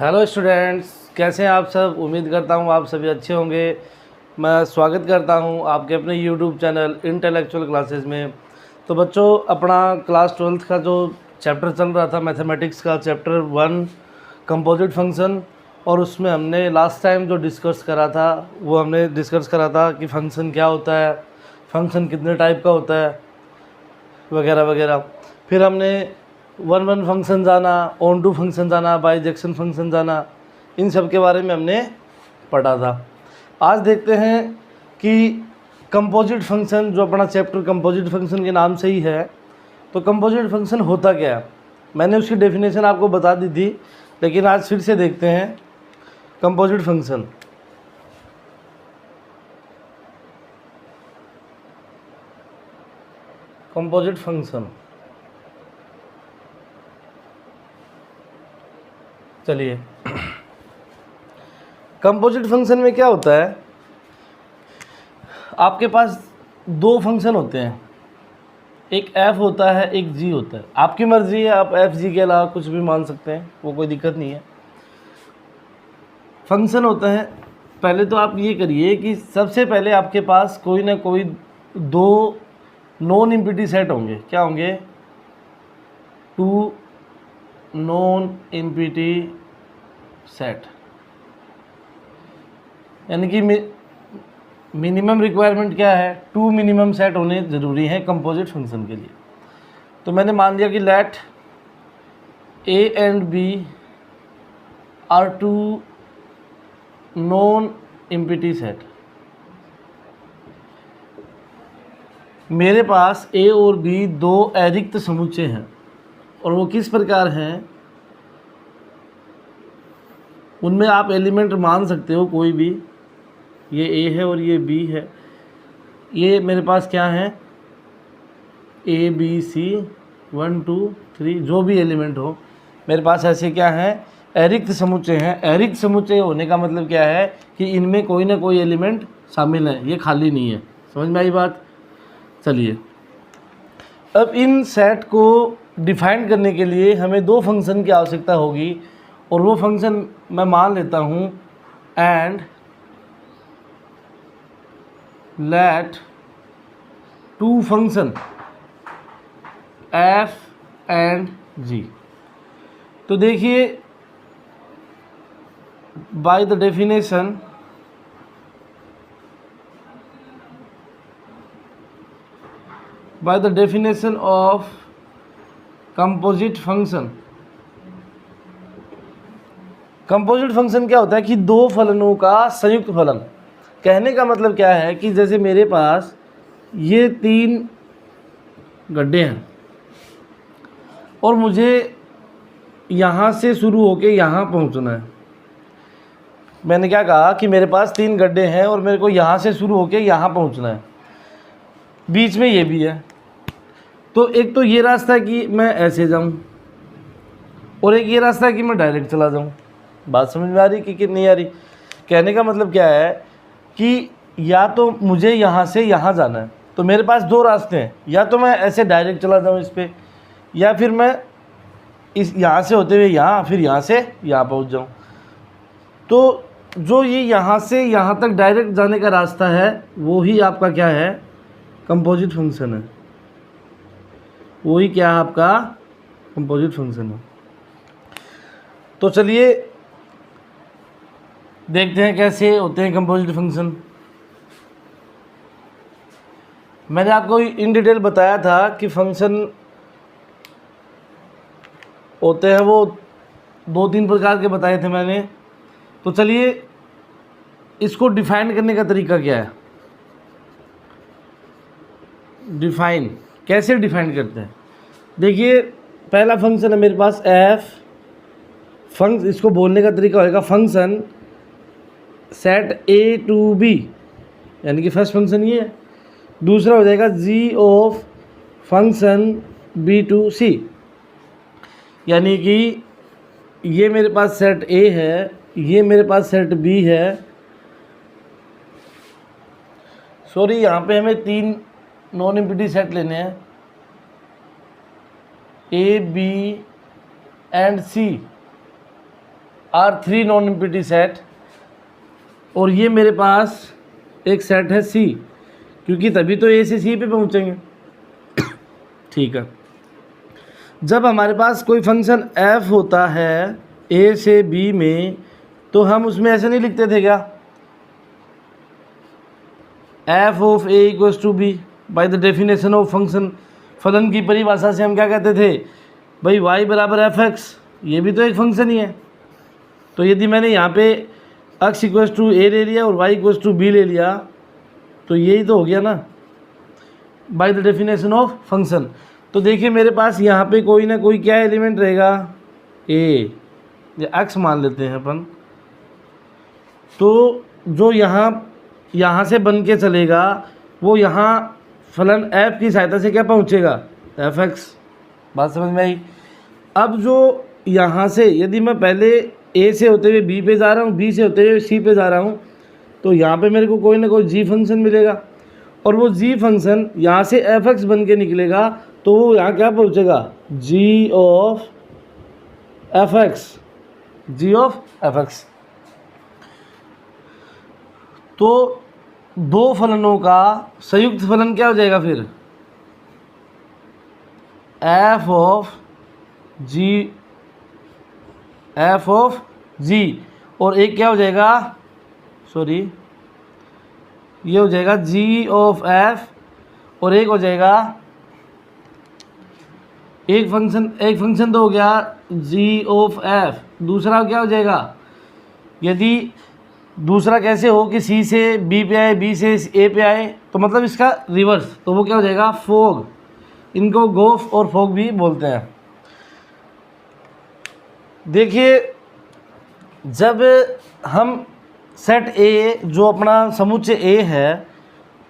Hello students, कैसे हैं आप सब। उम्मीद करता हूं आप सभी अच्छे होंगे। मैं स्वागत करता हूं आपके अपने यूट्यूब चैनल इंटेलेक्चुअल क्लासेस में। तो बच्चों, अपना क्लास 12th का जो चैप्टर चल रहा था मैथमेटिक्स का, चैप्टर 1 कंपोजिट फंक्शन, और उसमें हमने लास्ट टाइम जो डिस्कस करा था वो हमने डिस्कस करा था कि फ़ंक्शन क्या होता है, फ़ंक्शन कितने टाइप का होता है, वगैरह वगैरह। फिर हमने वन वन फंक्शन जाना, ऑन टू फंक्शन जाना, बाइजेक्शन फंक्शन जाना, इन सब के बारे में हमने पढ़ा था। आज देखते हैं कि कंपोजिट फंक्शन, जो अपना चैप्टर कंपोजिट फंक्शन के नाम से ही है, तो कंपोजिट फंक्शन होता क्या है। मैंने उसकी डेफिनेशन आपको बता दी थी, लेकिन आज फिर से देखते हैं कंपोजिट फंक्शन। कंपोजिट फंक्शन, चलिए। कंपोजिट फंक्शन में क्या होता है, आपके पास दो फंक्शन होते हैं, एक f होता है, एक g होता है। आपकी मर्ज़ी है, आप f g के अलावा कुछ भी मान सकते हैं, वो कोई दिक्कत नहीं है। फंक्शन होता है, पहले तो आप ये करिए कि सबसे पहले आपके पास कोई ना कोई दो नॉन एम्प्टी सेट होंगे। क्या होंगे? टू नॉन एम्प्टी सेट, यानी कि मिनिमम रिक्वायरमेंट क्या है, टू मिनिमम सेट होने ज़रूरी हैं कंपोजिट फंक्शन के लिए। तो मैंने मान लिया कि let a and b are two non empty set. मेरे पास a और b दो अरिक्त समुच्चय हैं, और वो किस प्रकार हैं, उनमें आप एलिमेंट मान सकते हो कोई भी। ये a है और ये b है। ये मेरे पास क्या है, a b c 1 2 3, जो भी एलिमेंट हो मेरे पास ऐसे क्या हैं, अरिक्त समुच्चय हैं। अरिक्त समुच्चय होने का मतलब क्या है कि इनमें कोई ना कोई एलिमेंट शामिल है, ये खाली नहीं है। समझ में आई बात? चलिए, अब इन सेट को डिफाइन करने के लिए हमें दो फंक्शन की आवश्यकता होगी, और वो फंक्शन मैं मान लेता हूँ and let two function f and g। तो देखिए, by the definition of composite function. Composite function क्या होता है कि दो फलनों का संयुक्त फलन। कहने का मतलब क्या है कि जैसे मेरे पास ये तीन गड्ढे हैं, और मुझे यहाँ से शुरू होके यहाँ पहुँचना है। मैंने क्या कहा कि मेरे पास तीन गड्ढे हैं और मेरे को यहाँ से शुरू होके यहाँ पहुँचना है, बीच में ये भी है। तो एक तो ये रास्ता है कि मैं ऐसे जाऊँ, और एक ये रास्ता है कि मैं डायरेक्ट चला जाऊँ। बात समझ में आ रही कि नहीं आ रही? कहने का मतलब क्या है कि या तो मुझे यहाँ से यहाँ जाना है, तो मेरे पास दो रास्ते हैं, या तो मैं ऐसे डायरेक्ट चला जाऊँ इस पर, या फिर मैं इस यहाँ से होते हुए यहाँ, फिर यहाँ से यहाँ पहुँच जाऊँ। तो जो ये यहाँ से यहाँ तक डायरेक्ट जाने का रास्ता है, वो ही आपका क्या है, कंपोजिट फंक्शन है। वही क्या है, आपका कंपोजिट फंक्शन है। तो चलिए देखते हैं कैसे होते हैं कंपोजिट फंक्शन। मैंने आपको इन डिटेल बताया था कि फंक्शन होते हैं, वो दो तीन प्रकार के बताए थे मैंने। तो चलिए, इसको डिफाइन करने का तरीका क्या है। डिफाइन कैसे डिफाइन करते हैं? देखिए, पहला फंक्शन है मेरे पास f। इसको बोलने का तरीका होगा function set a to b, यानी कि फर्स्ट फंक्शन ये है। दूसरा हो जाएगा g of function b to c, यानी कि ये मेरे पास सेट a है, ये मेरे पास सेट b है। सॉरी, यहाँ पे हमें तीन नॉन एम्प्टी सेट लेने हैं, A B and C. R3 non empty set, और ये मेरे पास एक सेट है C, क्योंकि तभी तो A से C पे पहुँचेंगे। ठीक है, जब हमारे पास कोई फंक्शन f होता है A से B में, तो हम उसमें ऐसे नहीं लिखते थे क्या, f of a equals to B, by the definition of function, फलन की परिभाषा से हम क्या कहते थे भाई, y बराबर f(x), ये भी तो एक फंक्शन ही है। तो यदि मैंने यहाँ पे x इक्वल्स टू a ले लिया और y इक्वल्स टू b ले लिया, तो यही तो हो गया ना, bye the definition of function. तो देखिए मेरे पास यहाँ पे कोई ना कोई क्या एलिमेंट रहेगा, a या x मान लेते हैं अपन, तो जो यहाँ से बन के चलेगा वो यहाँ फलन f की सहायता से क्या पहुँचेगा, f(x). बात समझ में आई। अब जो यहाँ से यदि मैं पहले a से होते हुए b पे जा रहा हूँ, b से होते हुए c पे जा रहा हूँ, तो यहाँ पे मेरे को कोई ना कोई g फंक्शन मिलेगा, और वो g फंक्शन यहाँ से f(x) बन के निकलेगा, तो वो यहाँ क्या पहुँचेगा, g ऑफ f(x). तो दो फलनों का संयुक्त फलन क्या हो जाएगा फिर, f ऑफ g, और एक क्या हो जाएगा, ये हो जाएगा g ऑफ f, और एक हो जाएगा, एक फंक्शन तो हो गया g ऑफ f, दूसरा क्या हो जाएगा, यदि दूसरा कैसे हो कि C से B पे आए, B से A पे आए, तो मतलब इसका रिवर्स, तो वो क्या हो जाएगा, फोग। इनको गोफ और फोग भी बोलते हैं। देखिए जब हम सेट A, जो अपना समुच्चय A है,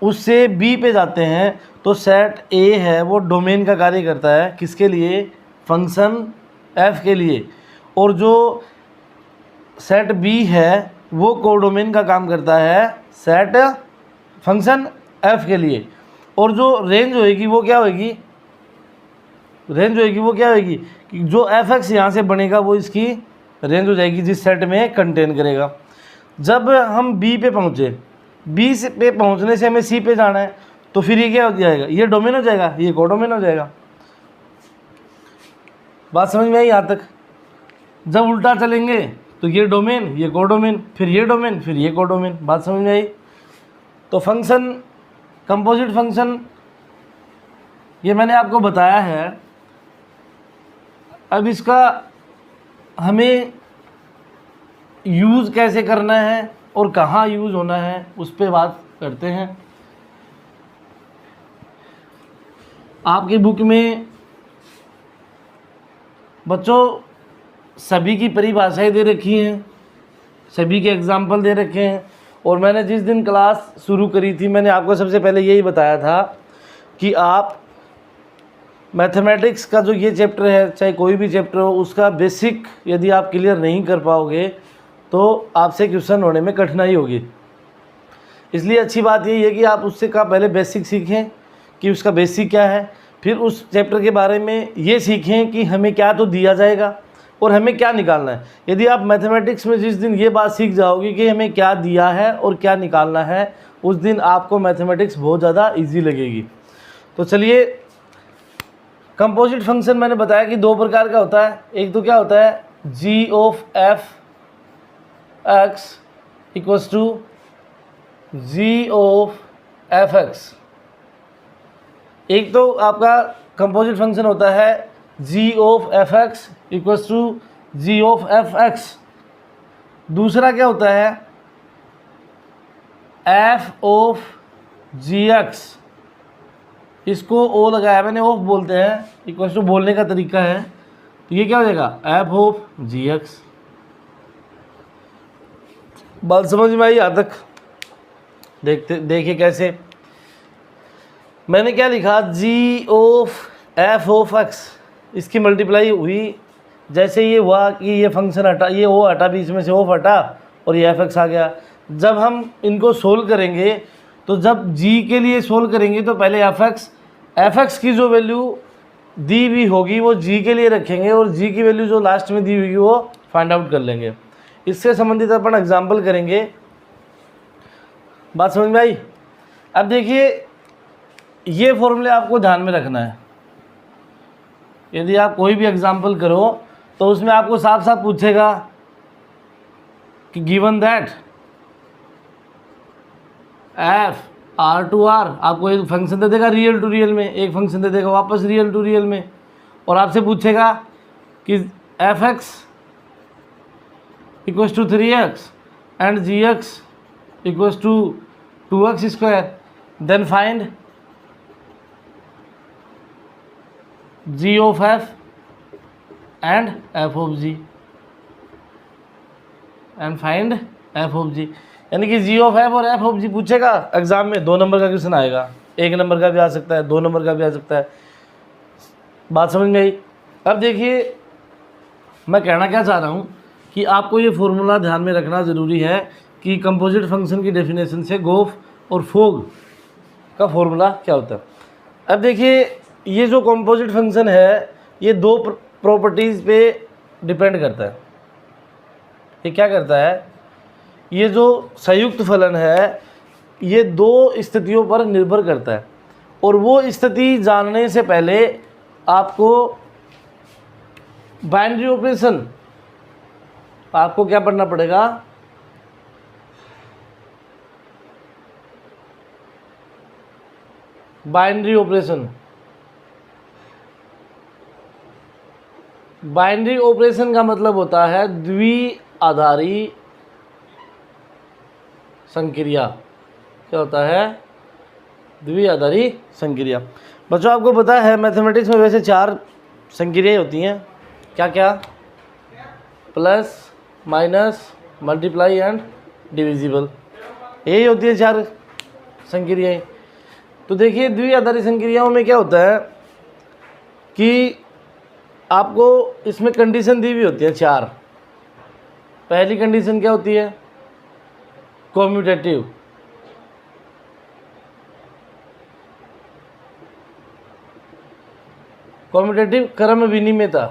उससे B पे जाते हैं, तो सेट A है वो डोमेन का कार्य करता है, किसके लिए, फंक्शन f के लिए, और जो सेट B है वो कोडोमेन का काम करता है सेट फंक्शन f के लिए। और जो रेंज होएगी वो क्या होएगी, कि जो f(x) यहाँ से बनेगा वो इसकी रेंज हो जाएगी, जिस सेट में कंटेन करेगा। जब हम B पे पहुँचे, B पे पहुँचने से हमें C पे जाना है, तो फिर ये क्या हो जाएगा, ये डोमेन हो जाएगा, ये कोडोमेन हो जाएगा। बात समझ में आई यहाँ तक। जब उल्टा चलेंगे तो ये डोमेन, ये कोडोमेन, फिर ये डोमेन, फिर ये कोडोमेन। बात समझ में आई। तो फंक्शन, कंपोजिट फंक्शन, ये मैंने आपको बताया है। अब इसका हमें यूज़ कैसे करना है और कहाँ यूज़ होना है, उस पर बात करते हैं। आपकी बुक में बच्चों सभी की परिभाषाएं दे रखी हैं, सभी के एग्जाम्पल दे रखे हैं, और मैंने जिस दिन क्लास शुरू करी थी मैंने आपको सबसे पहले यही बताया था कि आप मैथमेटिक्स का जो ये चैप्टर है, चाहे कोई भी चैप्टर हो, उसका बेसिक यदि आप क्लियर नहीं कर पाओगे तो आपसे क्वेश्चन होने में कठिनाई होगी। इसलिए अच्छी बात यही है कि आप उससे का पहले बेसिक सीखें कि उसका बेसिक क्या है, फिर उस चैप्टर के बारे में ये सीखें कि हमें क्या तो दिया जाएगा और हमें क्या निकालना है। यदि आप मैथमेटिक्स में जिस दिन ये बात सीख जाओगे कि हमें क्या दिया है और क्या निकालना है, उस दिन आपको मैथमेटिक्स बहुत ज़्यादा इजी लगेगी। तो चलिए, कंपोजिट फंक्शन मैंने बताया कि दो प्रकार का होता है। एक तो क्या होता है, g of f(x) equals to g of f(x). एक तो आपका कंपोजिट फंक्शन होता है g of f(x) equals to g of f(x). दूसरा क्या होता है, f ऑफ gx, इसको ओ लगाया मैंने, ऑफ बोलते हैं, इक्वल्स टू बोलने का तरीका है। तो ये क्या हो जाएगा, f ऑफ gx। बात समझ में आई यहाँ तक। देखिए कैसे मैंने क्या लिखा, g of f of x, इसकी मल्टीप्लाई हुई, जैसे ये हुआ कि ये फंक्शन हटा, ये ओ हटा, बीच में से ऑफ हटा और ये f(x) आ गया। जब हम इनको सोल्व करेंगे, तो जब g के लिए सोल्व करेंगे तो पहले f(x) की जो वैल्यू दी हुई होगी वो g के लिए रखेंगे, और g की वैल्यू जो लास्ट में दी हुई वो फाइंड आउट कर लेंगे। इससे संबंधित अपन एग्जाम्पल करेंगे। बात समझ में आई? अब देखिए ये फॉर्मूले आपको ध्यान में रखना है। यदि आप कोई भी एग्जाम्पल करो तो उसमें आपको साफ साफ पूछेगा कि given that F R to R, आपको एक फंक्शन दे देगा रियल टू रियल में, एक फंक्शन दे देगा वापस रियल टू रियल में, और आपसे पूछेगा कि F x equals to 3x and ji x equals to 2x square, then find g of f and f of g and find f of g। यानी कि g ऑफ f और f of g पूछेगा exam में। 2 number का question आएगा, 1 number का भी आ सकता है, 2 नंबर का भी आ सकता है। बात समझ में आई? अब देखिए मैं कहना क्या चाह रहा हूँ कि आपको ये फॉर्मूला ध्यान में रखना ज़रूरी है कि कंपोजिट फंक्शन की डेफिनेशन से गोफ और फोग का फॉर्मूला क्या होता है। अब देखिए ये जो कंपोजिट फंक्शन है ये 2 प्रॉपर्टीज़ पे डिपेंड करता है। ये क्या करता है, ये जो संयुक्त फलन है ये 2 स्थितियों पर निर्भर करता है, और वो स्थिति जानने से पहले आपको बाइनरी ऑपरेशन आपको क्या पढ़ना पड़ेगा, बाइनरी ऑपरेशन। बाइनरी ऑपरेशन का मतलब होता है द्विआधारी संक्रिया। क्या होता है? द्विआधारी संक्रिया। बच्चों आपको पता है मैथमेटिक्स में वैसे 4 संक्रियाएं होती हैं। क्या क्या? Plus, minus, multiply and divisible, यही होती है 4 संक्रियाएं। तो देखिए द्विआधारी संक्रियाओं में क्या होता है कि आपको इसमें कंडीशन दी हुई होती है 4। पहली कंडीशन क्या होती है? कॉम्यूटेटिव। कॉम्यूटेटिव क्रम विनिमेयता।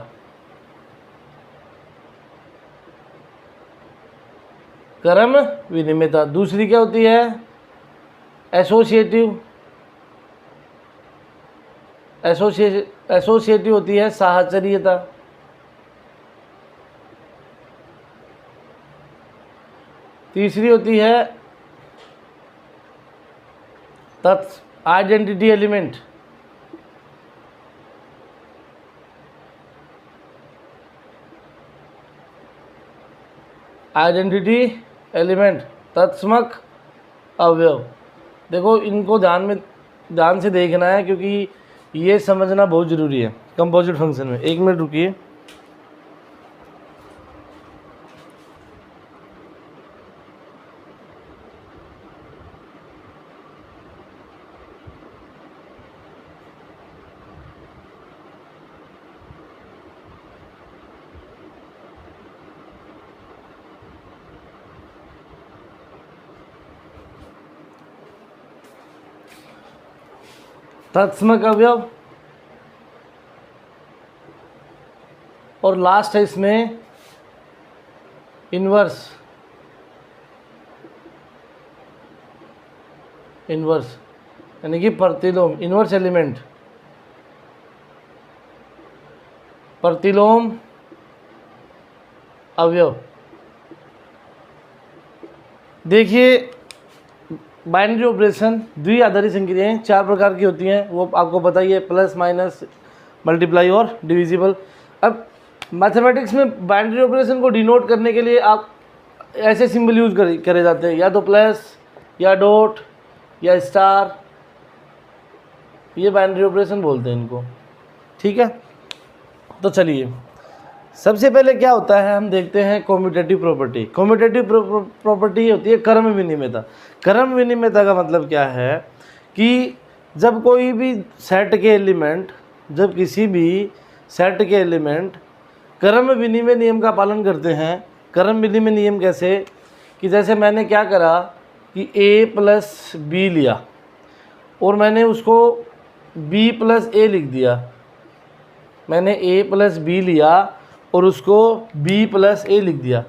क्रम विनिमेयता। दूसरी क्या होती है? एसोसिएटिव। एसोसिएटिव होती है साहचर्यता। तीसरी होती है आइडेंटिटी एलिमेंट। आइडेंटिटी एलिमेंट, तत्समक अवयव। देखो इनको ध्यान से देखना है क्योंकि ये समझना बहुत ज़रूरी है कंपोजिट फंक्शन में। 1 मिनट रुकिए। तत्समक अवयव और लास्ट है इसमें इन्वर्स। यानी कि प्रतिलोम, इन्वर्स एलिमेंट, प्रतिलोम अवयव। देखिए बाइनरी ऑपरेशन द्विआधारी संक्रियाएं 4 प्रकार की होती हैं, वो आपको पता ही है, प्लस, माइनस, मल्टीप्लाई और डिविजिबल। अब मैथमेटिक्स में बाइनरी ऑपरेशन को डिनोट करने के लिए आप ऐसे सिंबल यूज करे जाते हैं, या तो प्लस या डॉट या स्टार, ये बाइनरी ऑपरेशन बोलते हैं इनको। ठीक है, तो चलिए सबसे पहले क्या होता है हम देखते हैं कॉम्यूटेटिव प्रॉपर्टी। कॉम्यूटेटिव प्रॉपर्टी होती है क्रम विनिमेयता। क्रम विनिमेयता का मतलब क्या है कि जब कोई भी सेट के एलिमेंट, जब किसी भी सेट के एलिमेंट क्रम विनिमय नियम का पालन करते हैं। क्रम विनिमय नियम कैसे कि जैसे मैंने क्या करा कि a प्लस बी लिया और मैंने उसको b प्लस ए लिख दिया। मैंने a प्लस बी लिया और उसको b प्लस ए लिख दिया।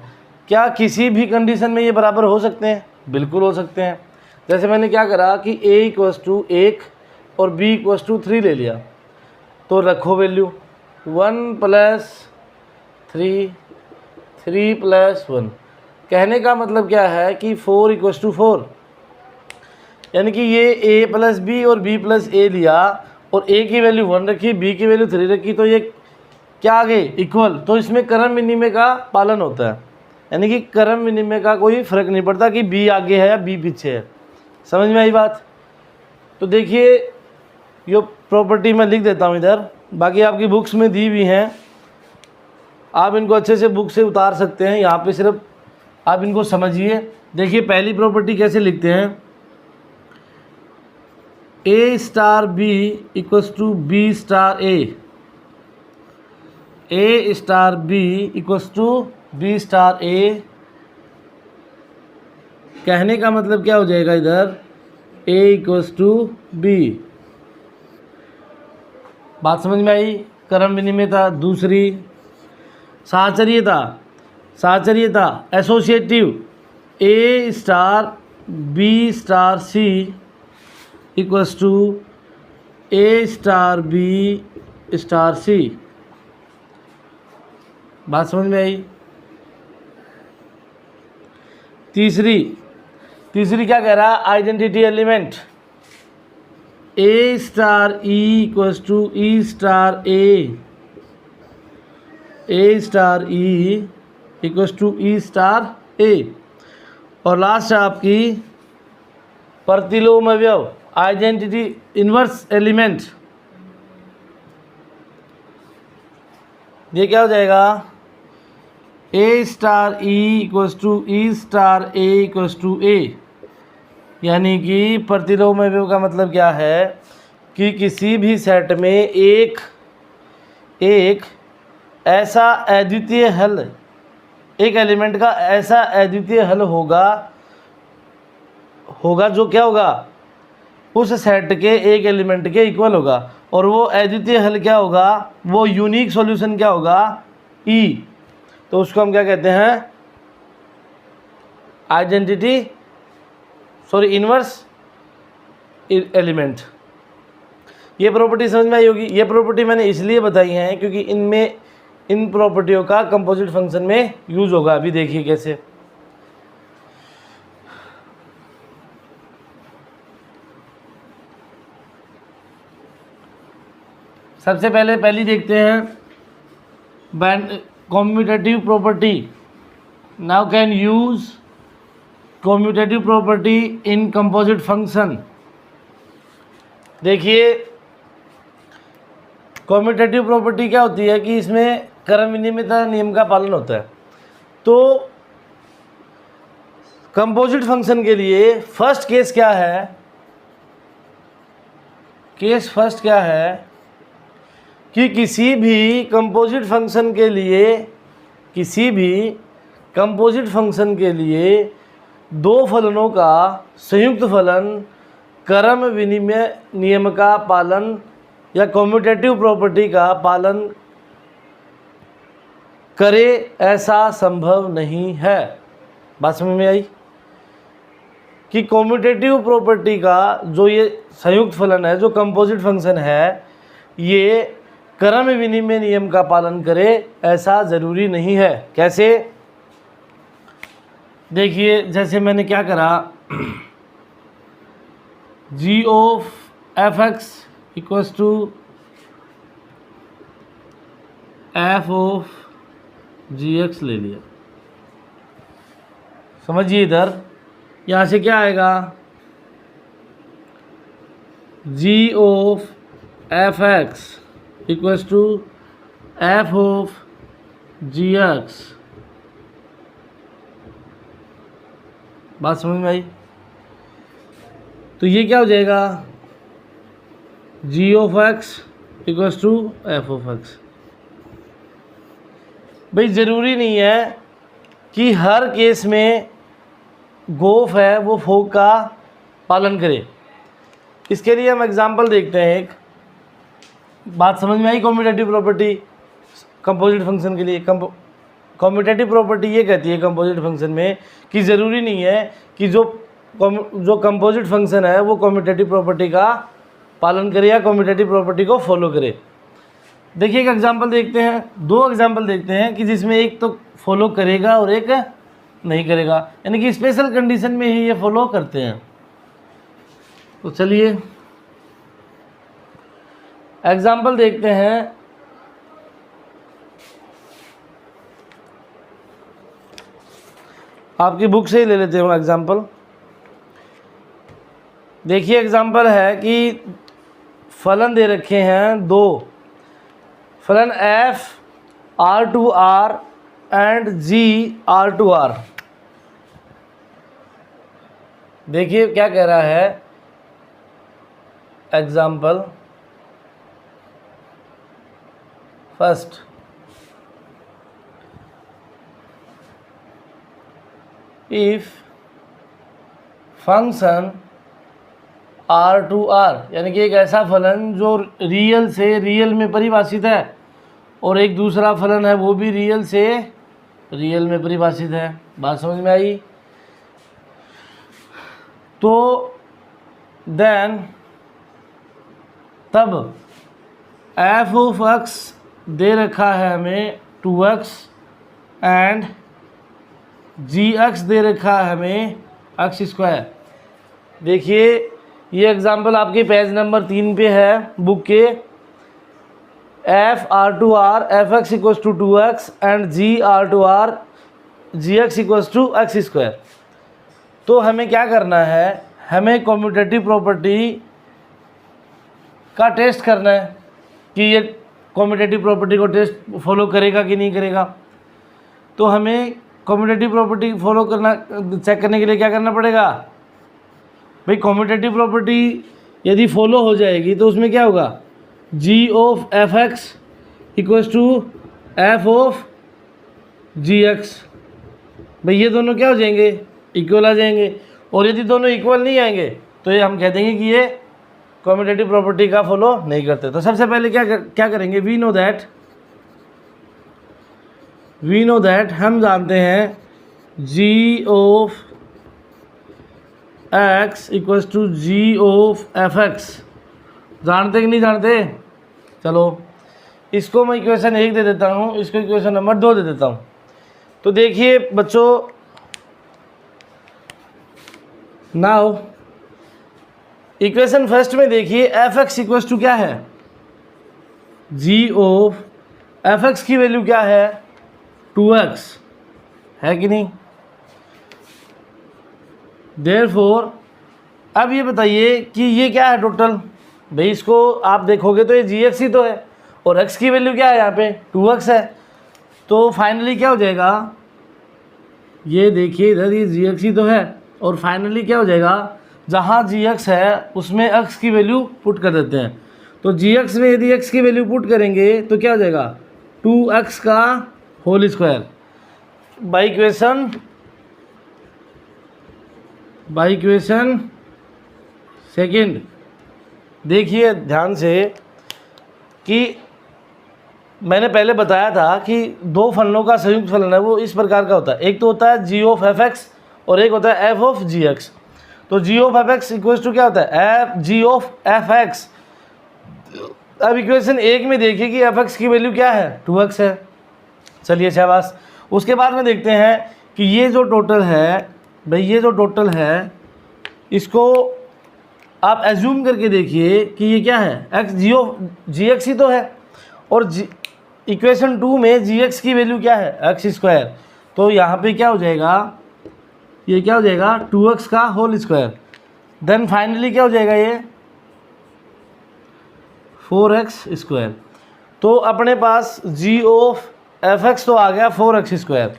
क्या किसी भी कंडीशन में ये बराबर हो सकते हैं? बिल्कुल हो सकते हैं। जैसे मैंने क्या करा कि a = 1 और b = 3 ले लिया, तो रखो वैल्यू 1 + 3 3 + 1। कहने का मतलब क्या है कि 4 = 4, यानी कि ये a + b और b + a लिया और a की वैल्यू 1 रखी, b की वैल्यू 3 रखी, तो ये क्या आ गए? इक्वल। तो इसमें क्रम विनिमय का पालन होता है, यानी कि क्रम विनिमय का कोई फर्क नहीं पड़ता कि b आगे है या b पीछे है। समझ में आई बात? तो देखिए ये प्रॉपर्टी मैं लिख देता हूँ इधर, बाकी आपकी बुक्स में दी हुई हैं, आप इनको अच्छे से बुक से उतार सकते हैं। यहाँ पे सिर्फ आप इनको समझिए। देखिए पहली प्रॉपर्टी कैसे लिखते हैं, a * b = b * a, a * b = b * a। कहने का मतलब क्या हो जाएगा इधर, a = b। बात समझ में आई? क्रम विनिमयता। दूसरी साहचर्यता, साहचर्यता associative, a * b * c = a * b * c। बात समझ में आई? तीसरी क्या कह रहा है, identity element, a * e = e * a, a * e = e * a। और लास्ट है आपकी प्रतिलोम अवयव, आइडेंटिटी इनवर्स एलिमेंट, ये क्या हो जाएगा, a * e = e * a a। यानी कि प्रतिलोम अवयव का मतलब क्या है कि किसी भी सेट में एक ऐसा अद्वितीय हल, एक एलिमेंट का ऐसा अद्वितीय हल होगा जो क्या होगा, उस सेट के एक एलिमेंट के इक्वल होगा। और वो अद्वितीय हल क्या होगा, वो यूनिक सॉल्यूशन क्या होगा, E। तो उसको हम क्या कहते हैं, इनवर्स एलिमेंट। ये प्रॉपर्टी समझ में आई होगी। ये प्रॉपर्टी मैंने इसलिए बताई है क्योंकि इनमें इन प्रॉपर्टियों का कंपोजिट फंक्शन में यूज होगा। अभी देखिए कैसे। सबसे पहली देखते हैं commutative property. Now can use commutative property in composite function. देखिए कम्यूटेटिव प्रॉपर्टी क्या होती है कि इसमें क्रम विनिमयता नियम का पालन होता है। तो कंपोजिट फंक्शन के लिए फर्स्ट केस क्या है, केस फर्स्ट क्या है कि किसी भी कंपोजिट फंक्शन के लिए दो फलनों का संयुक्त फलन क्रम विनिमय नियम का पालन या कम्यूटेटिव प्रॉपर्टी का पालन करे, ऐसा संभव नहीं है। बात समझ में आई कि कम्यूटेटिव प्रॉपर्टी का जो ये संयुक्त फलन है, जो कंपोजिट फंक्शन है, ये क्रम विनिमय नियम का पालन करे ऐसा ज़रूरी नहीं है। कैसे? देखिए जैसे मैंने क्या करा, g of f(x) equals to f of gx ले लिया। समझिए इधर यहाँ से क्या आएगा, g of f(x) equals to f of gx। बात समझ में आई? तो ये क्या हो जाएगा, g of x equals to f of x। भाई ज़रूरी नहीं है कि हर केस में गोफ है वो फोक का पालन करे। इसके लिए हम एग्जांपल देखते हैं। एक बात समझ में आई कम्यूटेटिव प्रॉपर्टी कंपोजिट फंक्शन के लिए, कम्यूटेटिव प्रॉपर्टी ये कहती है कंपोजिट फंक्शन में कि ज़रूरी नहीं है कि जो कंपोजिट फंक्शन है वो कम्यूटेटिव प्रॉपर्टी का पालन करे या कम्यूटेटिव प्रॉपर्टी को फॉलो करे। देखिए एक एग्जांपल देखते हैं, दो एग्जांपल देखते हैं कि जिसमें एक तो फॉलो करेगा और एक नहीं करेगा, यानी कि स्पेशल कंडीशन में ही ये फॉलो करते हैं। तो चलिए एग्जांपल देखते हैं। आपकी बुक से ही ले लेते हो एग्जांपल। देखिए एग्जांपल है कि फलन दे रखे हैं दो, फलन f r/r and g r/r। देखिए क्या कह रहा है example first, if function r/r, यानी कि एक ऐसा फलन जो रियल से रियल में परिभाषित है और एक दूसरा फलन है वो भी रियल से रियल में परिभाषित है। बात समझ में आई? तो देन तब f ऑफ x दे रखा है हमें 2x एंड gx दे रखा है हमें x²। देखिए ये एग्जांपल आपके पेज नंबर 3 पे है बुक के। f r/r f(x) = 2x and g r/r gx = x²। तो हमें क्या करना है, हमें कम्यूटेटिव प्रॉपर्टी का टेस्ट करना है कि ये कम्यूटेटिव प्रॉपर्टी को टेस्ट फॉलो करेगा कि नहीं करेगा। तो हमें कम्यूटेटिव प्रॉपर्टी फॉलो करना, चेक करने के लिए क्या करना पड़ेगा भाई, कम्यूटेटिव प्रॉपर्टी यदि फॉलो हो जाएगी तो उसमें क्या होगा, g of f(x) = f of gx। भाई ये दोनों क्या हो जाएंगे, इक्वल आ जाएंगे। और यदि दोनों इक्वल नहीं आएंगे तो ये हम कह देंगे कि ये कम्यूटेटिव प्रॉपर्टी का फॉलो नहीं करते। तो सबसे पहले क्या करेंगे, वी नो दैट हम जानते हैं g of x = g of f(x). जानते कि नहीं जानते? चलो इसको मैं इक्वेशन 1 दे देता हूँ, इसको इक्वेशन नंबर 2 दे देता हूँ। तो देखिए बच्चों, नाउ इक्वेशन फर्स्ट में देखिए f(x) = क्या है, g ऑफ f(x) की वैल्यू क्या है, 2x है कि नहीं। देयरफॉर अब ये बताइए कि ये क्या है टोटल। भाई इसको आप देखोगे तो ये gx ही तो है और x की वैल्यू क्या है यहाँ पे 2x है। तो फाइनली क्या हो जाएगा, ये देखिए इधर ये gx ही तो है और फाइनली क्या हो जाएगा, जहाँ gx है उसमें x की वैल्यू पुट कर देते हैं। तो gx में यदि x की वैल्यू पुट करेंगे तो क्या हो जाएगा 2x का whole square. By equation second देखिए ध्यान से कि मैंने पहले बताया था कि दो फलनों का संयुक्त फलन है वो इस प्रकार का होता है, एक तो होता है g ऑफ f(x) और एक होता है f ऑफ gx। तो g ऑफ f(x) = क्या होता है, g ऑफ f(x). अब इक्वेशन 1 में देखिए कि f(x) की वैल्यू क्या है, 2x है। चलिए शाबाश। उसके बाद में देखते हैं कि ये जो टोटल है भाई, ये जो टोटल है इसको आप एज्यूम करके देखिए कि ये क्या है, g ऑफ gx ही तो है और इक्वेशन 2 में gx की वैल्यू क्या है, x²। तो यहाँ पे क्या हो जाएगा, ये क्या हो जाएगा 2x का होल स्क्वायर। देन फाइनली क्या हो जाएगा, ये 4x²। तो अपने पास g ऑफ f(x) तो आ गया 4x²।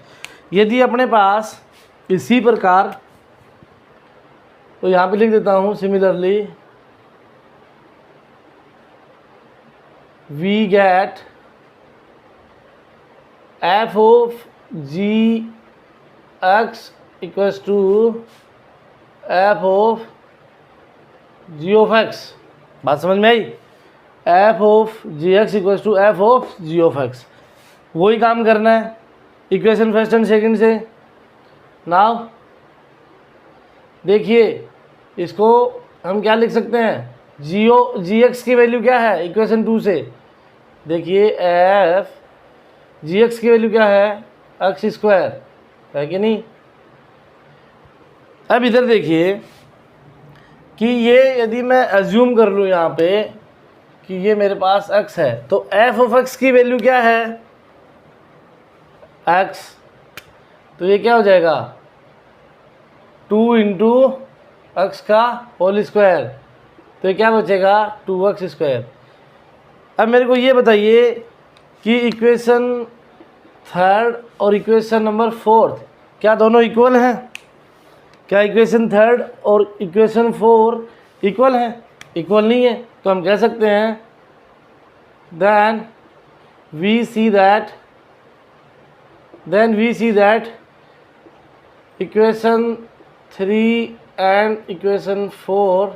यदि अपने पास इसी प्रकार, तो यहाँ पे लिख देता हूँ similarly we get f of gx = f of g of x। बात समझ में आई, f of gx = f of g of x। वही काम करना है, इक्वेशन फर्स्ट एंड सेकंड से। नाउ देखिए इसको हम क्या लिख सकते हैं, जी एक्स की वैल्यू क्या है इक्वेशन 2 से। देखिए एफ जी एक्स की वैल्यू क्या है, एक्स स्क्वायर है कि नहीं। अब इधर देखिए कि ये यदि मैं एज्यूम कर लूँ यहाँ पे कि ये मेरे पास x है, तो एफ ऑफ एक्स की वैल्यू क्या है x, तो ये क्या हो जाएगा 2 इंटू एक्स का होल स्क्वायर, तो ये क्या बचेगा 2x स्क्वायर। अब मेरे को ये बताइए कि इक्वेशन थर्ड और इक्वेशन नंबर फोर्थ क्या दोनों इक्वल हैं, क्या इक्वेशन थर्ड और इक्वेशन 4 इक्वल हैं? इक्वल नहीं है, तो हम कह सकते हैं then we see that equation 3 and equation 4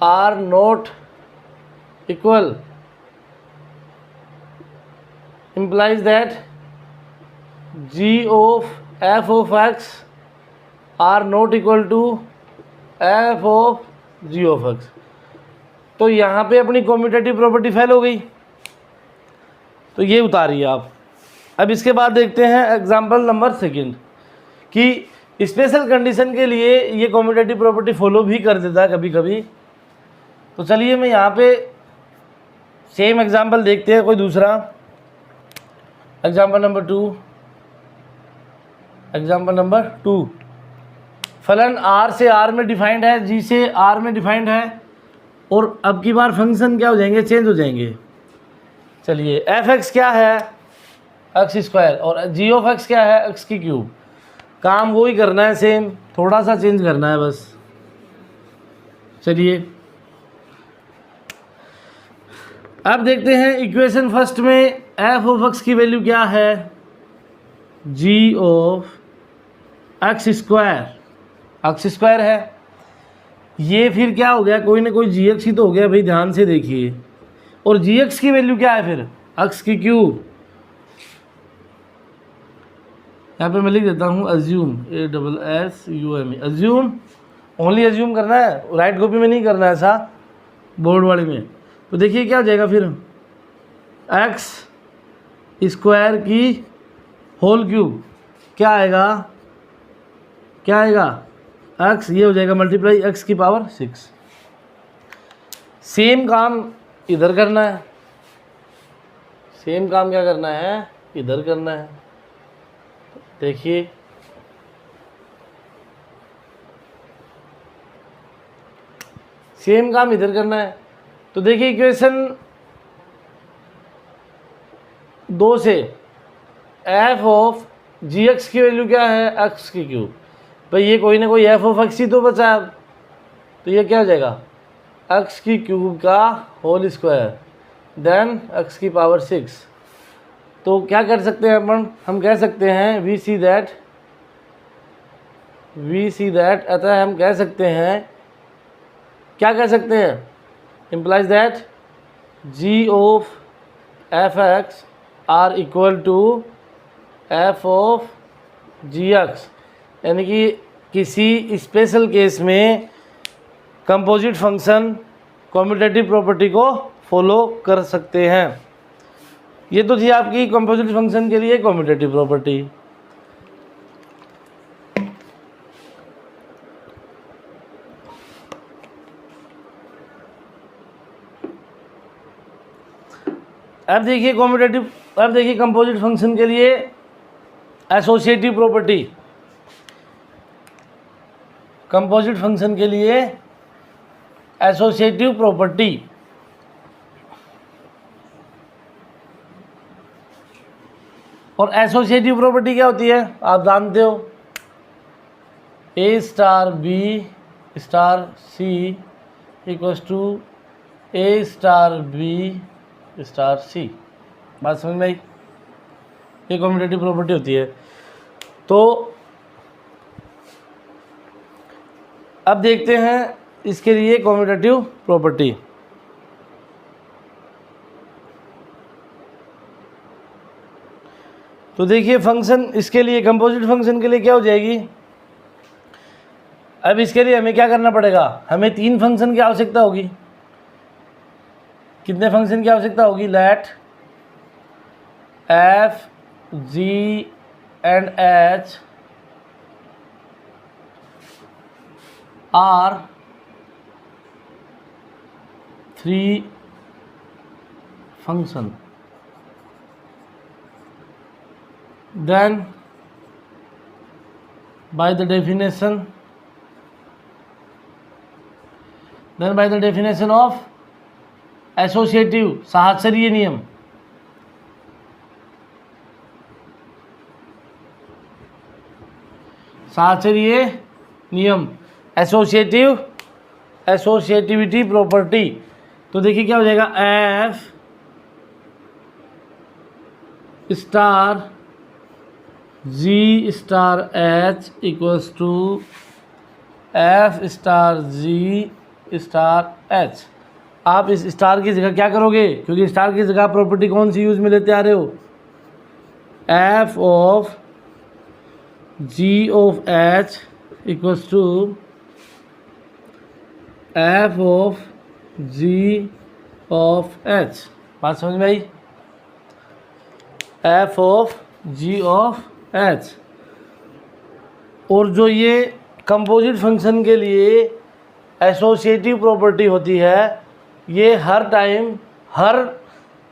are not equal, implies that g of f of x are not equal to f of g of x। तो यहाँ पे अपनी कॉम्यूटेटिव प्रॉपर्टी फेल हो गई, तो ये उतारिए आप। अब इसके बाद देखते हैं एग्जांपल नंबर सेकंड कि स्पेशल कंडीशन के लिए ये कॉम्यूटेटिव प्रॉपर्टी फॉलो भी कर देता है कभी कभी। तो चलिए मैं यहाँ पे सेम एग्जांपल देखते हैं कोई दूसरा। एग्जांपल नंबर टू, फलन r से r में डिफाइंड है, g से r में डिफाइंड है, और अब की बार फंक्शन क्या हो जाएंगे, चेंज हो जाएंगे। चलिए एफ एक्स क्या है एक्स स्क्वायर और जी ऑफ एक्स क्या है एक्स की क्यूब। काम वो ही करना है, सेम थोड़ा सा चेंज करना है बस। चलिए अब देखते हैं इक्वेशन फर्स्ट में एफ ऑफ एक्स की वैल्यू क्या है, जी ऑफ एक्स स्क्वायर है। ये फिर क्या हो गया, कोई ना कोई जी एक्स ही तो हो गया भाई, ध्यान से देखिए। और जी एक्स की वैल्यू क्या है फिर एक्स की क्यूब। यहाँ पे मैं लिख देता हूँ assume, ASSUME, assume, only assume करना है, राइट कॉपी में नहीं करना है ऐसा, बोर्ड वाले में। तो देखिए क्या हो जाएगा फिर एक्स स्क्वायर की होल क्यूब क्या आएगा एक्स, ये हो जाएगा मल्टीप्लाई एक्स की पावर 6। सेम काम इधर करना है, सेम काम क्या करना है इधर करना है। देखिए सेम काम इधर करना है। तो देखिए इक्वेशन 2 से एफ ऑफ जी एक्स की वैल्यू क्या है एक्स की क्यूब। भाई ये कोई ना कोई एफ ऑफ एक्स ही तो बचा है, तो ये क्या हो जाएगा एक्स की क्यूब का होल स्क्वायर देन एक्स की पावर 6। तो क्या कर सकते हैं अपन, हम कह सकते हैं वी सी दैट अतः हम कह सकते हैं, क्या कह सकते हैं, implies that g of F x are equal to F of ji x. यानी कि किसी स्पेशल केस में कंपोजिट फंक्शन कम्यूटेटिव प्रॉपर्टी को फॉलो कर सकते हैं। ये तो थी आपकी कंपोजिट फंक्शन के लिए कम्यूटेटिव प्रॉपर्टी। अब देखिए कंपोजिट फंक्शन के लिए एसोसिएटिव प्रॉपर्टी। कंपोजिट फंक्शन के लिए एसोसिएटिव प्रॉपर्टी, और एसोसिएटिव प्रॉपर्टी क्या होती है आप जानते हो, A star B star C equals to A star B star C. बात समझ में आई, ये कम्यूटेटिव प्रॉपर्टी होती है। तो अब देखते हैं इसके लिए कम्यूटेटिव प्रॉपर्टी। तो देखिए फंक्शन इसके लिए, कंपोजिट फंक्शन के लिए क्या हो जाएगी, अब इसके लिए हमें क्या करना पड़ेगा, हमें 3 फंक्शन की आवश्यकता होगी। कितने फंक्शन की आवश्यकता होगी, let f g and h are 3 function, then by the definition of associative साहचर्य नियम, साहचर्य नियम एसोसिएटिविटी प्रॉपर्टी। तो देखिए क्या हो जाएगा, f star g star h equals to f star g star h. आप इस स्टार की जगह क्या करोगे, क्योंकि स्टार की जगह प्रॉपर्टी कौन सी यूज में लेते आ रहे हो, F of ji of H equals to F of ji of H. बात समझ में आई, F of ji of H. और जो ये कंपोजिट फंक्शन के लिए एसोसिएटिव प्रॉपर्टी होती है, ये हर टाइम हर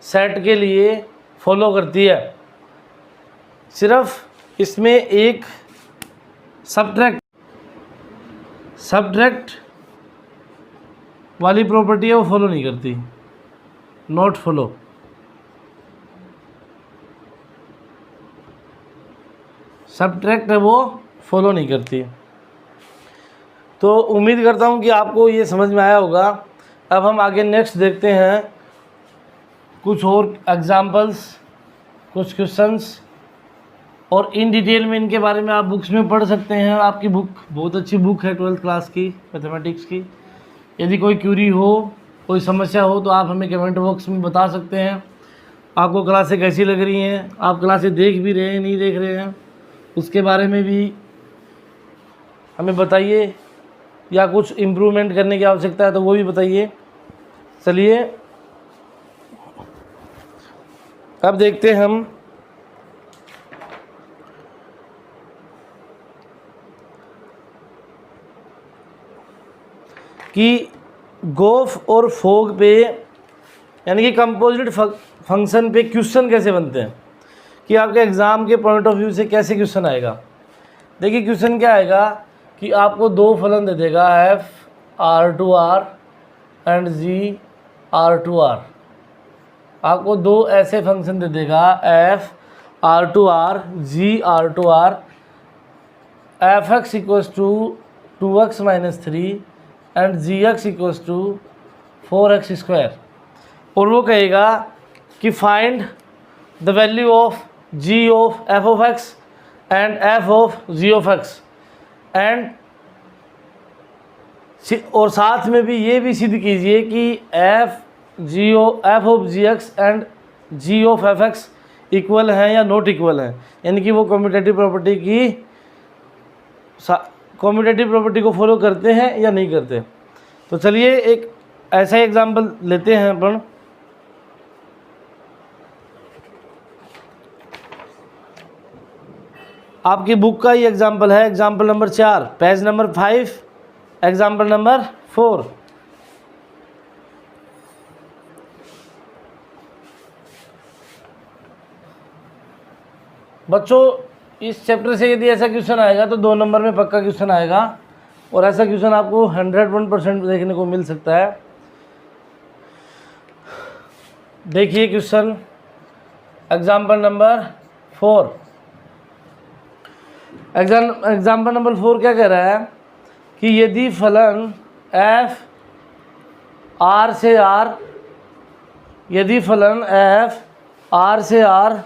सेट के लिए फॉलो करती है। सिर्फ इसमें एक सब्ट्रैक्ट वाली प्रॉपर्टी है, वो फॉलो नहीं करती, नॉट फॉलो। सब्ट्रैक्ट है वो फॉलो नहीं करती। तो उम्मीद करता हूँ कि आपको ये समझ में आया होगा। अब हम आगे नेक्स्ट देखते हैं कुछ और एग्जांपल्स, कुछ क्वेश्चंस, और इन डिटेल में इनके बारे में आप बुक्स में पढ़ सकते हैं। आपकी बुक बहुत अच्छी बुक है 12th क्लास की मैथमेटिक्स की। यदि कोई क्यूरी हो, कोई समस्या हो, तो आप हमें कमेंट बॉक्स में बता सकते हैं। आपको क्लासें कैसी लग रही हैं, आप क्लासें देख भी रहे हैं नहीं देख रहे हैं, उसके बारे में भी हमें बताइए, या कुछ इम्प्रूवमेंट करने की आवश्यकता है तो वो भी बताइए। चलिए अब देखते हैं हम कि गोफ और फोग पे, यानी कि कंपोजिट फंक्शन पे क्वेश्चन कैसे बनते हैं, कि आपके एग्ज़ाम के पॉइंट ऑफ व्यू से कैसे क्वेश्चन आएगा। देखिए क्वेश्चन क्या आएगा कि आपको 2 फलन दे देगा, f R to R and g R to R. आपको 2 ऐसे फंक्शन दे देगा, f R to R g R to R, f x equals to 2x minus 3 and ji x equals to 4x square. और वो कहेगा कि find the value of ji of f of x and F of ji of x, and और साथ में भी ये भी सिद्ध कीजिए कि F of ji x and g of F x equal हैं या नॉट इक्वल हैं, यानी कि वो कम्यूटेटिव प्रॉपर्टी को फॉलो करते हैं या नहीं करते। तो चलिए एक ऐसा ही एग्जाम्पल लेते हैं अपन। आपकी बुक का ही एग्जाम्पल है, example number 4, page number 5, example number 4। बच्चों इस चैप्टर से यदि ऐसा क्वेश्चन आएगा तो 2 नंबर में पक्का क्वेश्चन आएगा, और ऐसा क्वेश्चन आपको 101% देखने को मिल सकता है। देखिए question example number 4। Example number 4 क्या कह रहा है कि यदि फलन एफ आर से आर, यदि फलन एफ आर से आर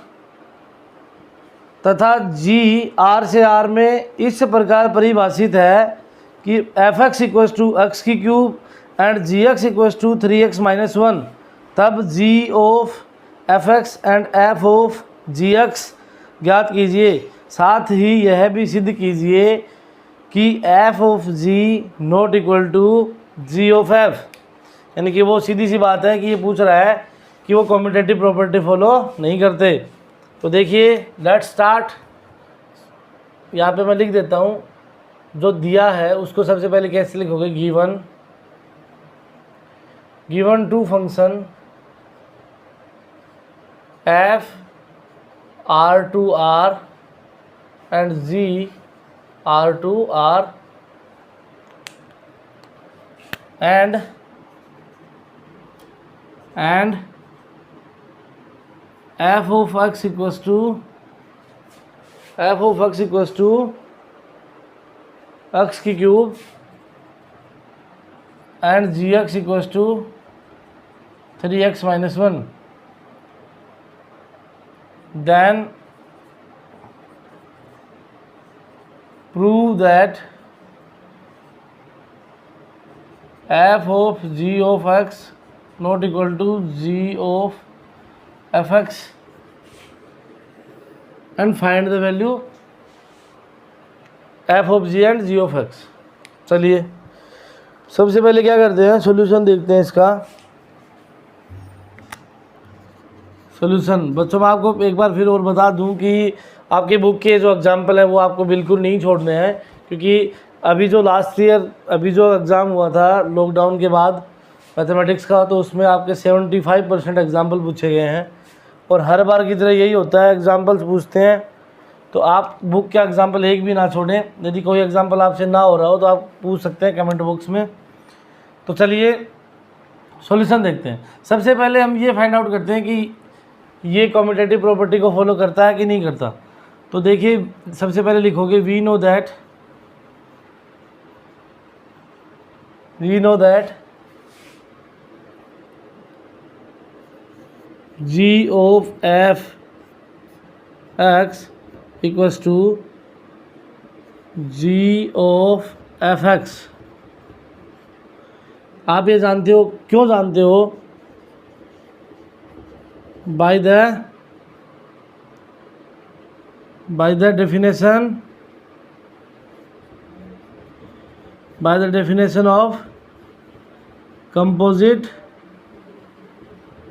तथा जी आर से आर में इस प्रकार परिभाषित है कि F x equals to X की cube and ji x equals to 3x minus 1, तब G of F X and F of ji X ज्ञात कीजिए। साथ ही यह भी सिद्ध कीजिए कि F of G not equal to ji of F, यानी कि वो सीधी सी बात है कि ये पूछ रहा है कि वो कम्यूटेटिव प्रॉपर्टी फॉलो नहीं करते। तो देखिए लेट्स स्टार्ट। यहाँ पे मैं लिख देता हूँ, जो दिया है उसको सबसे पहले कैसे लिखोगे, given two function f R to R and g R to R and f of x equals to x की cube and gx equals to 3x minus 1, then prove that f of g of x not equal to g of fx and find the value f of g and g of x। चलिए सबसे पहले क्या करते हैं, solution देखते हैं इसका। Solution बच्चों मैं आपको एक बार फिर और बता दूं कि आपके बुक के जो एग्जाम्पल है वो आपको बिल्कुल नहीं छोड़ने हैं, क्योंकि अभी जो लास्ट ईयर अभी जो एग्ज़ाम हुआ था लॉकडाउन के बाद मैथमेटिक्स का, तो उसमें आपके 75% एग्जाम्पल पूछे गए हैं। और हर बार की तरह यही होता है, एग्जाम्पल्स पूछते हैं तो आप बुक का एग्जाम्पल एक भी ना छोड़ें। यदि कोई एग्जाम्पल आपसे ना हो रहा हो तो आप पूछ सकते हैं कमेंट बॉक्स में। तो चलिए सॉल्यूशन देखते हैं। सबसे पहले हम ये फाइंड आउट करते हैं कि ये कम्यूटेटिव प्रॉपर्टी को फॉलो करता है कि नहीं करता। तो देखिए सबसे पहले लिखोगे we know that g of f x equals to g of f x। आप ये जानते हो, क्यों जानते हो, by the definition of composite.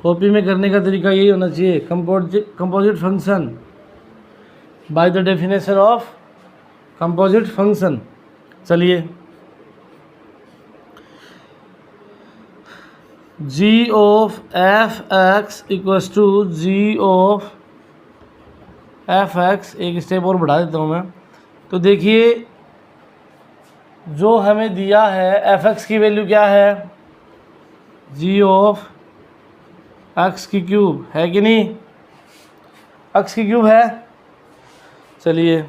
Copy में करने का तरीका यही होना चाहिए, composite function, by the definition of composite function. चलिए g of f x equals to g of f x, एक स्टेप और बढ़ा देता हूँ मैं। तो देखिए जो हमें दिया है f x की वैल्यू क्या है, g of x की क्यूब है कि नहीं, x की क्यूब है। चलिए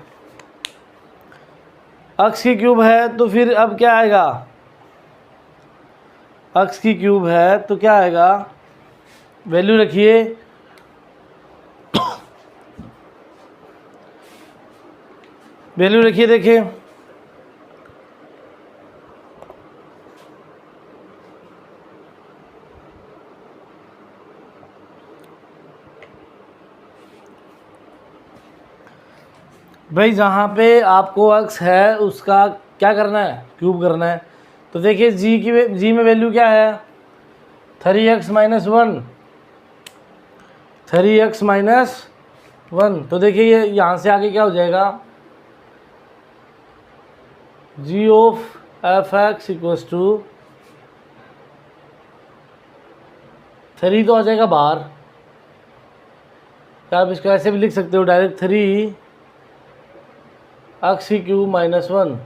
x की क्यूब है तो फिर अब क्या आएगा, x की क्यूब है तो क्या आएगा, वैल्यू रखिए देखिए भाई जहाँ पे आपको x है उसका क्या करना है, क्यूब करना है। तो देखिए जी में वैल्यू क्या है, 3x माइनस 1। तो देखिए ये यहाँ से आगे क्या हो जाएगा, g of F x equals to 3 तो आ जाएगा बाहर, क्या आप इसको ऐसे भी लिख सकते हो डायरेक्ट 3x की क्यूब माइनस 1।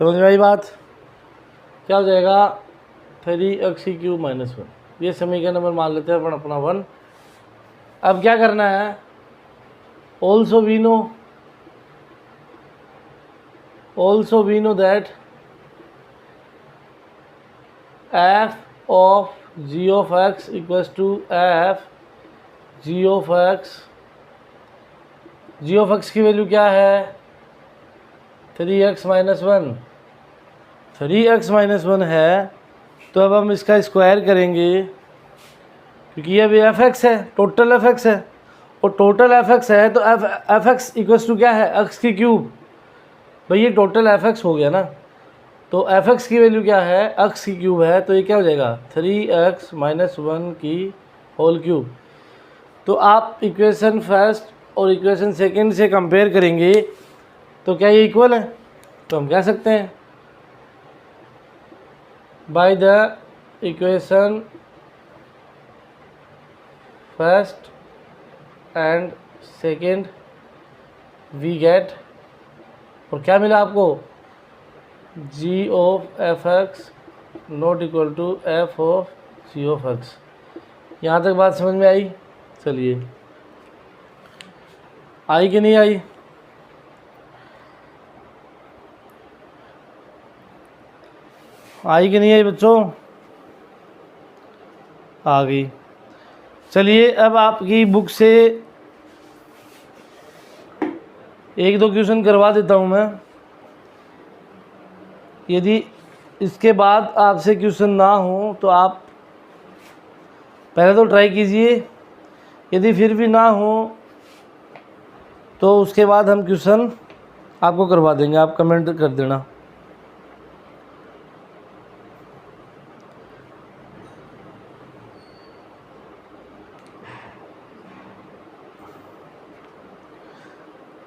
समझ में आई बात, क्या हो जाएगा 3x की क्यूब माइनस 1। ये समीकरण नंबर मान लेते हैं अपन अपना 1। अब क्या करना है, also we know that f of g of x equals to f g of x की वैल्यू क्या है, 3x माइनस 1। 3x माइनस 1 है तो अब हम इसका स्क्वायर करेंगे, क्योंकि ये भी एफ एक्स है, टोटल एफ एक्स है, और टोटल एफ एक्स है तो एफ एक्स इक्वल्स टू क्या है, एक्स की क्यूब। भाई ये टोटल एफ एक्स हो गया ना, तो एफ एक्स की वैल्यू क्या है, एक्स की क्यूब है, तो ये क्या हो जाएगा 3x - 1 की होल क्यूब। तो आप इक्वेशन फर्स्ट और इक्वेशन सेकंड से कंपेयर करेंगे तो क्या ये इक्वल है, तो हम कह सकते हैं by the equation first and second we get, और क्या मिला आपको, g of F x not equal to F of ji of x. यहाँ तक बात समझ में आई? चलिए, आई कि नहीं आई? आई कि नहीं आई बच्चों? आ गई। चलिए अब आपकी बुक से एक दो क्वेश्चन करवा देता हूँ मैं। यदि इसके बाद आपसे क्वेश्चन ना हो तो आप पहले तो ट्राई कीजिए, यदि फिर भी ना हो तो उसके बाद हम क्वेश्चन आपको करवा देंगे, आप कमेंट कर देना।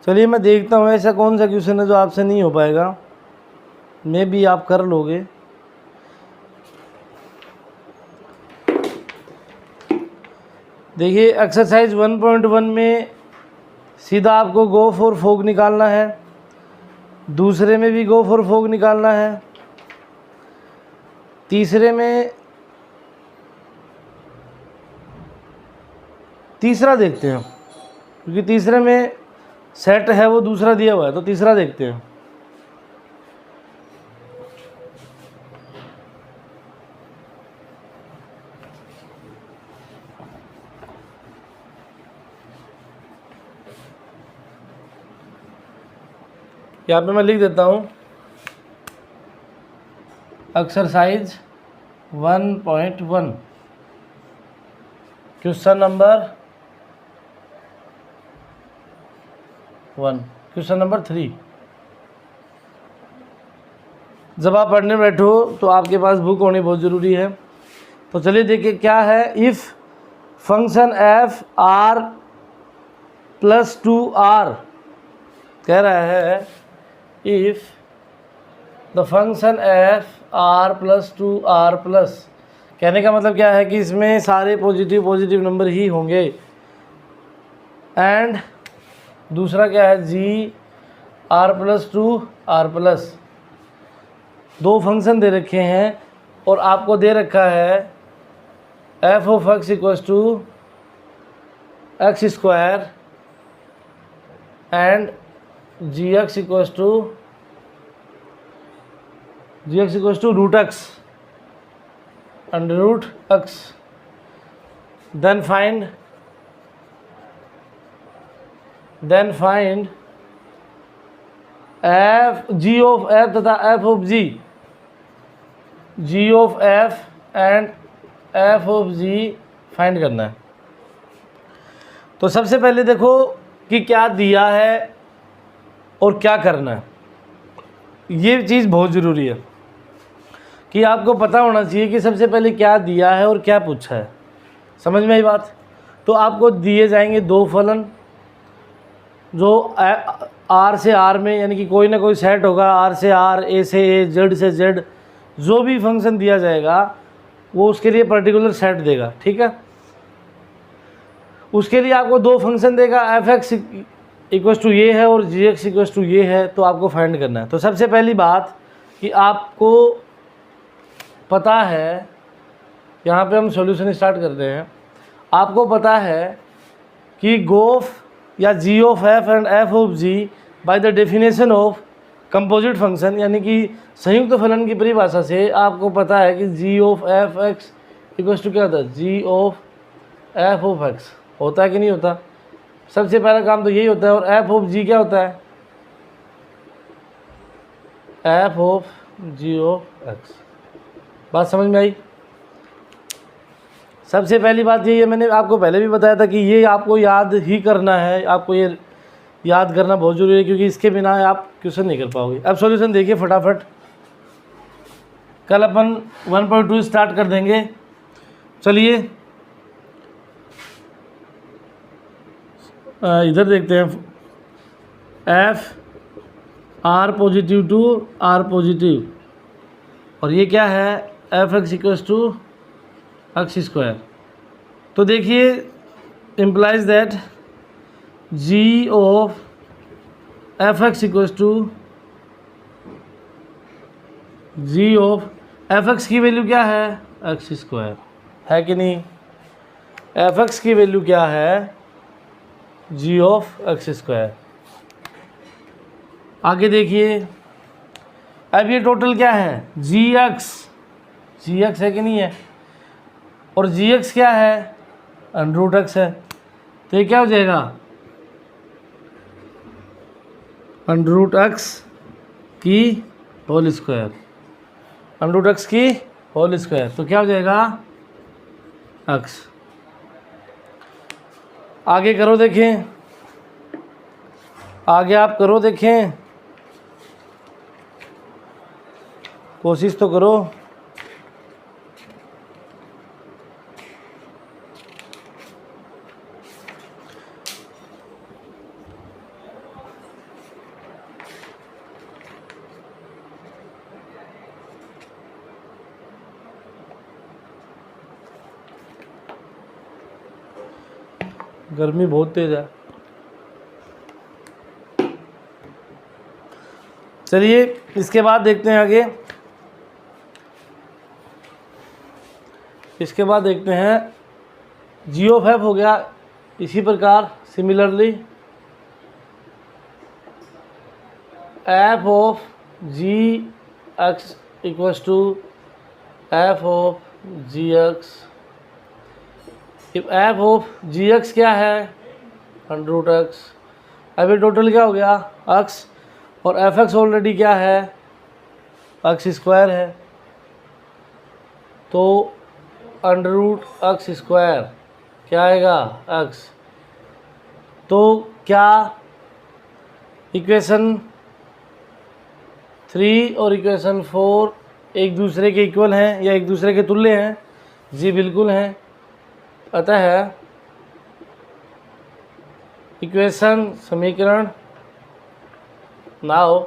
चलिए मैं देखता हूँ ऐसा कौन सा क्वेश्चन है जो आपसे नहीं हो पाएगा, मे भी आप कर लोगे। देखिए एक्सरसाइज 1.1 में सीधा आपको गो फॉर फोग निकालना है, दूसरे में भी गो फॉर फोग निकालना है, तीसरे में तीसरा देखते हैं क्योंकि तीसरे में सेट है वो दूसरा दिया हुआ है, तो तीसरा देखते हैं। यहाँ पे मैं लिख देता हूँ exercise 1.1 question number 1, question number 3। जब आप पढ़ने बैठो तो आपके पास बुक होनी बहुत ज़रूरी है। तो चलिए देखिए क्या है, if function f are plus 2r कह रहा है, if the function f are plus 2r plus, कहने का मतलब क्या है कि इसमें सारे पॉजिटिव नंबर ही होंगे, एंड दूसरा क्या है G R plus 2r plus. दो फंक्शन दे रखे हैं और आपको दे रखा है F of X equals to x square and ji x equals to root X under root X. Then find F G of F तथा F of ji of F and F of G find करना है। तो सबसे पहले देखो कि क्या दिया है और क्या करना है, ये चीज़ बहुत ज़रूरी है कि आपको पता होना चाहिए कि सबसे पहले क्या दिया है और क्या पूछा है। समझ में आई बात? तो आपको दिए जाएंगे दो फलन जो आर से आर में, यानी कि कोई ना कोई सेट होगा, आर से आर, ए से ए, जेड से जेड, जो भी फंक्शन दिया जाएगा वो उसके लिए पर्टिकुलर सेट देगा। ठीक है, उसके लिए आपको दो फंक्शन देगा, एफ एक्स इक्वल्स टू ये है और जी एक्स इक्वल्स टू ये है, तो आपको फाइंड करना है। तो सबसे पहली बात कि आपको पता है, यहाँ पे हम सॉल्यूशन स्टार्ट करते हैं। आपको पता है कि गोफ या g of F and F of g by the definition of composite function, यानी कि संयुक्त फलन की परिभाषा से आपको पता है कि g of F x equals to क्या होता है, g of f of x होता है कि नहीं होता। सबसे पहला काम तो यही होता है। और एफ ऑफ जी क्या होता है, F of ji of X. बात समझ में आई? सबसे पहली बात ये मैंने आपको पहले भी बताया था कि ये आपको याद ही करना है, आपको ये याद करना बहुत ज़रूरी है, क्योंकि इसके बिना आप क्वेश्चन नहीं कर पाओगे। अब सॉल्यूशन देखिए फटाफट। कल अपन 1.2 स्टार्ट कर देंगे। चलिए इधर देखते हैं। F R positive to R positive, और ये क्या है, f x equals to x square. तो देखिए implies that g of F x equals to ji of F x की वैल्यू क्या है, एक्स स्क्वायर, है कि नहीं। एफ एक्स की वैल्यू क्या है, जी ऑफ एक्स स्क्वायर। आगे देखिए, अब ये टोटल क्या है, जी एक्स है कि नहीं है, और जी एक्स क्या है, अंडर रूट एक्स है। तो ये क्या हो जाएगा, अंडर रूट एक्स की whole square, under root x की होल स्क्वायर। तो क्या हो जाएगा, एक्स। आगे करो देखें, आगे आप करो देखें, कोशिश तो करो। गर्मी बहुत तेज है। चलिए इसके बाद देखते हैं आगे। इसके बाद देखते हैं जी ऑफ एफ हो गया। इसी प्रकार similarly f of ji x equals to F of ji x. F of ji x क्या है, अंडर रूट एक्स। अब ये टोटल क्या हो गया, एक्स, और एफ एक्स ऑलरेडी क्या है, एक्स स्क्वायर है। तो अंडर रूट एक्स स्क्वायर क्या आएगा, एक्स। तो क्या इक्वेशन 3 और इक्वेशन 4 एक दूसरे के इक्वल हैं या एक दूसरे के तुल्य हैं? जी बिल्कुल हैं। अतः इक्वेशन समीकरण now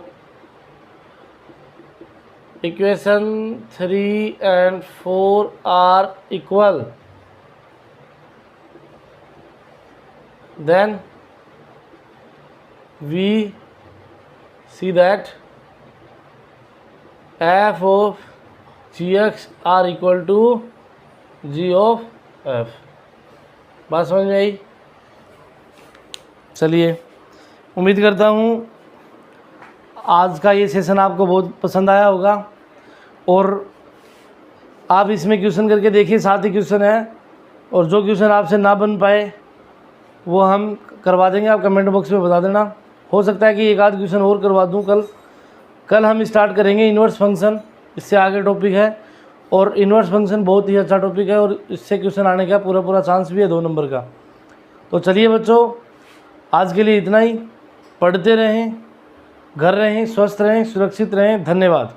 equation 3 and 4 are equal, then we see that f of gx are equal to g of f। बात समझ में आई? चलिए, उम्मीद करता हूँ आज का ये सेशन आपको बहुत पसंद आया होगा, और आप इसमें क्वेश्चन करके देखिए। 7 ही क्वेश्चन है, और जो क्वेश्चन आपसे ना बन पाए वो हम करवा देंगे। आप कमेंट बॉक्स में बता देना। हो सकता है कि एक आध क्वेश्चन और करवा दूँ कल हम स्टार्ट करेंगे इन्वर्स फंक्शन। इससे आगे टॉपिक है, और इन्वर्स फंक्शन बहुत ही अच्छा टॉपिक है, और इससे क्वेश्चन आने का पूरा चांस भी है 2 नंबर का। तो चलिए बच्चों, आज के लिए इतना ही। पढ़ते रहें, घर रहें, स्वस्थ रहें, सुरक्षित रहें। धन्यवाद।